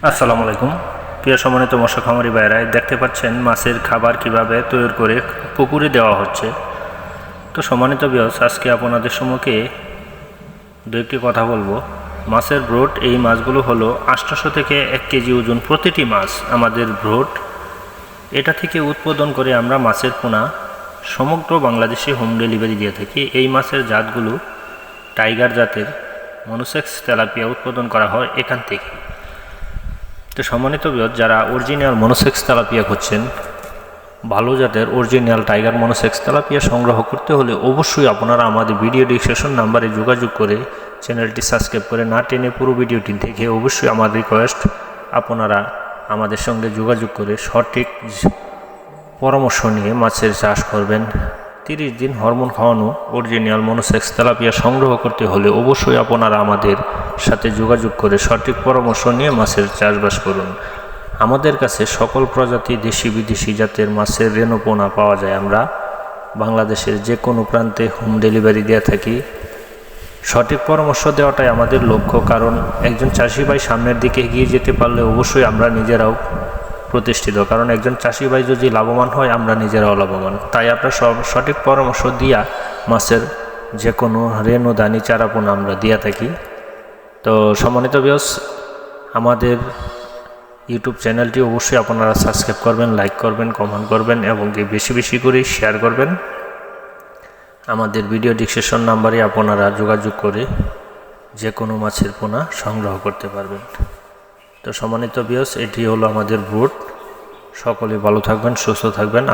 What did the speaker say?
আসসালামু আলাইকুম। প্রিয় সম্মানিত মৎস্য খামারি ভাইরা, দেখতে পাচ্ছেন মাছের খাবার কিভাবে তৈরি করে পুকুরে দেওয়া হচ্ছে। তো সম্মানিত ভিউয়ার্স, আজকে আপনাদের সম্মুখে দু একটি কথা বলবো। মাছের ব্রোড, এই মাছগুলো হলো 800 থেকে 1 কেজি ওজন প্রতিটি মাছ। আমাদের ব্রোড এটা থেকে উৎপাদন করে আমরা মাছের পোনা সমগ্র বাংলাদেশে হোম ডেলিভারি দিয়ে থাকি। এই মাছের জাতগুলো টাইগার জাতের মনোসেক্স তেলাপিয়া উৎপাদন করা হয় এখান থেকে। তো সম্মানিত ভিউয়ার্স, যারা অরিজিনাল মনোসেক্স তেলাপিয়া খুঁজছেন, ভালো জাতের অরিজিনাল টাইগার মনোসেক্স তেলাপিয়া সংগ্রহ করতে হলে অবশ্যই আপনারা আমাদের ভিডিও ডিসক্রিপশন নাম্বারে যোগাযোগ করে চ্যানেলটি সাবস্ক্রাইব করে না টেনে পুরো ভিডিওটি দেখে অবশ্যই আমার রিকোয়েস্ট, আপনারা আমাদের সঙ্গে যোগাযোগ করে সঠিক পরামর্শ নিয়ে মাছের চাষ করবেন। 30 দিন হরমোন খাওয়ানো অরিজিনাল মনোসেক্স তেলাপিয়া সংগ্রহ করতে হলে অবশ্যই আপনারা আমাদের সাথে যোগাযোগ করে সঠিক পরামর্শ নিয়ে মাছের চাষবাস করুন। আমাদের কাছে সকল প্রজাতি দেশি বিদেশি জাতের মাছের রেণুপোনা পাওয়া যায়। আমরা বাংলাদেশের যে কোনো প্রান্তে হোম ডেলিভারি দিয়ে থাকি। সঠিক পরামর্শ দেওয়াটাই আমাদের লক্ষ্য, কারণ একজন চাষি ভাই সামনের দিকে এগিয়ে যেতে পারলে অবশ্যই আমরা নিজেরাও প্রতিষ্ঠিত। কারণ একজন চাষি ভাই যদি লাভবান হয়, আমরা নিজেরাও লাভবান। তাই আমরা সঠিক পরামর্শ দিয়া মাছের যে কোনো রেণু দানি চারাপোনা আমরা দিয়া থাকি। তো সম্মানিত ভিউয়ার্স, আমাদের ইউটিউব চ্যানেলটি অবশ্যই আপনারা সাবস্ক্রাইব করবেন, লাইক করবেন, কমেন্ট করবেন এবং বেশি বেশি করে শেয়ার করবেন। আমাদের ভিডিও ডিসক্রিপশন নাম্বারে আপনারা যোগাযোগ করে যে কোনো মাছের পোনা সংগ্রহ করতে পারবেন। তো সম্মানিত ভিউয়ার্স, এটি হলো আমাদের ব্রোড। সকলে ভালো থাকবেন, সুস্থ থাকবেন।